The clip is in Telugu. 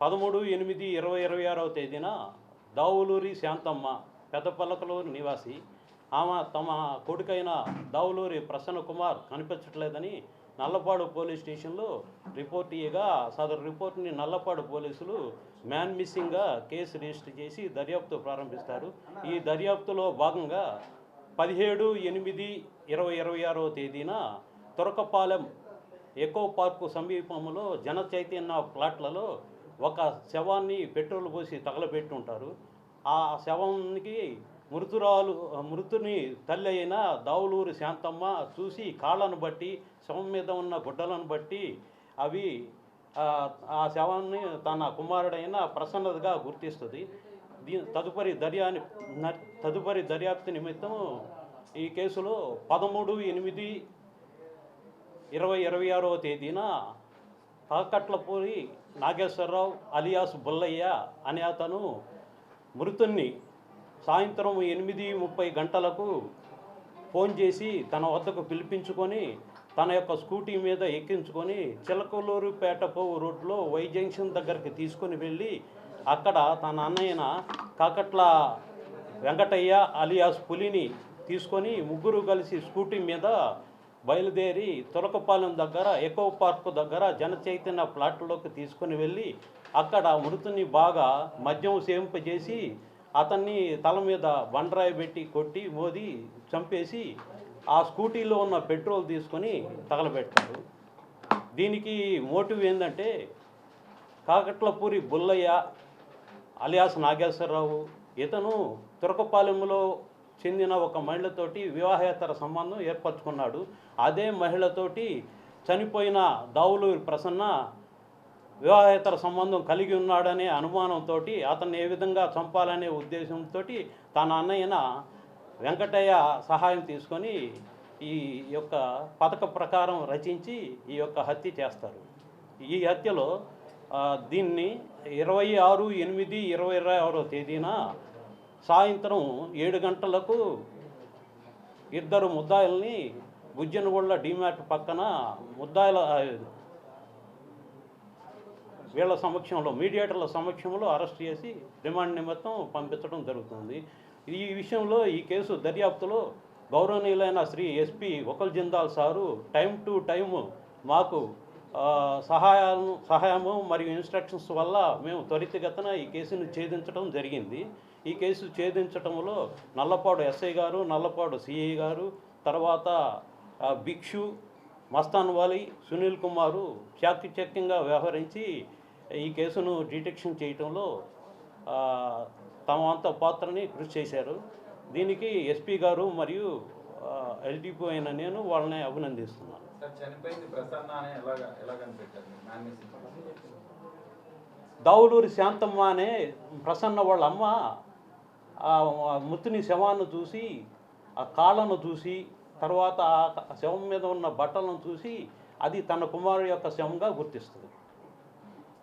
13/8/2026 తేదీన దావులూరి శాంతమ్మ పెద్దపల్లకలూరు నివాసి ఆమె తమ కొడుకైన దావులూరి ప్రసన్న కుమార్ కనిపించట్లేదని నల్లపాడు పోలీస్ స్టేషన్లో రిపోర్ట్ ఇయ్యగా సదరు రిపోర్ట్ని నల్లపాడు పోలీసులు మ్యాన్ మిస్సింగ్గా కేసు రిజిస్టర్ చేసి దర్యాప్తు ప్రారంభిస్తారు. ఈ దర్యాప్తులో భాగంగా 17/8/2026 తేదీన తురకపాలెం ఎకో పార్కు సమీపంలో జన చైతన్య ప్లాట్లలో ఒక శవాన్ని పెట్రోల్ పోసి తగలబెట్టి ఉంటారు. ఆ శవానికి మృతుని తల్లి అయిన దావులూరి శాంతమ్మ చూసి కాళ్ళను బట్టి శవం మీద ఉన్న గుడ్డలను బట్టి అవి ఆ శవాన్ని తన కుమారుడైన ప్రసన్నతగా గుర్తిస్తుంది. తదుపరి దర్యాప్తు నిమిత్తం ఈ కేసులో 13/8/2026 తేదీన కాకట్లపూరి నాగేశ్వరరావు అలియాస్ బుల్లయ్య అనే అతను మృతుణ్ణి సాయంత్రం 8:30 గంటలకు ఫోన్ చేసి తన వద్దకు పిలిపించుకొని తన యొక్క స్కూటీ మీద ఎక్కించుకొని చిలకలూరుపేట పోవు రోడ్లో వై జంక్షన్ దగ్గరికి తీసుకొని వెళ్ళి అక్కడ తన అన్నయ్యన కాకట్ల వెంకటయ్య అలియాస్ పులిని తీసుకొని ముగ్గురు కలిసి స్కూటీ మీద బయలుదేరి తురకపాలెం దగ్గర ఎకో పార్కు దగ్గర జన చైతన్య ప్లాట్లోకి తీసుకొని వెళ్ళి అక్కడ మృతుని బాగా మద్యం సేవింపజేసి అతన్ని తల మీద బండరాయి పెట్టి కొట్టి మోది చంపేసి ఆ స్కూటీలో ఉన్న పెట్రోల్ తీసుకొని తగలబెట్టారు. దీనికి మోటివ్ ఏంటంటే కాకట్లపూరి బుల్లయ్య అలియాస్ నాగేశ్వరరావు ఇతను తురకపాలెంలో చెందిన ఒక మహిళతోటి వివాహేతర సంబంధం ఏర్పరచుకున్నాడు. అదే మహిళతోటి చనిపోయిన దావులూరి ప్రసన్న వివాహేతర సంబంధం కలిగి ఉన్నాడనే అనుమానంతో అతన్ని ఏ విధంగా చంపాలనే ఉద్దేశంతో తన అన్నయ్యన వెంకటయ్య సహాయం తీసుకొని ఈ యొక్క పథక ప్రకారం రచించి ఈ యొక్క హత్య చేస్తారు. ఈ హత్యలో దీన్ని 26/8/2026 తేదీన సాయంత్రం 7 గంటలకు ఇద్దరు ముద్దాయిల్ని బుజ్జనగొండ డిమార్ట్ పక్కన ముద్దాయిల వీళ్ళ సమక్షంలో మీడియేటర్ల సమక్షంలో అరెస్ట్ చేసి రిమాండ్ నిమిత్తం పంపించడం జరుగుతుంది. ఈ విషయంలో ఈ కేసు దర్యాప్తులో గౌరవనీయులైన Shri SP Vakul Jindal sir time to time మాకు సహాయము మరియు ఇన్స్ట్రక్షన్స్ వల్ల మేము త్వరితగతిన ఈ కేసును ఛేదించడం జరిగింది. ఈ కేసు ఛేదించడంలో నల్లపాడు ఎస్ఐ గారు, నల్లపాడు సిఐ గారు, తర్వాత భిక్షు, మస్తాన్ వాలి, సునీల్ కుమారు చాకచక్యంగా వ్యవహరించి ఈ కేసును డిటెక్షన్ చేయటంలో తమ వంత పాత్రని కృషి చేశారు. దీనికి ఎస్పీ గారు మరియు ఎల్డీపీ అయిన నేను వాళ్ళని అభినందిస్తున్నాను. దావులూరి శాంతమ్మ అనే ప్రసన్న వాళ్ళ అమ్మ మృతుని శవాన్ని చూసి ఆ కాళ్ళను చూసి తర్వాత ఆ శవం మీద ఉన్న బట్టలను చూసి అది తన కుమారుడి యొక్క శవంగా గుర్తిస్తుంది.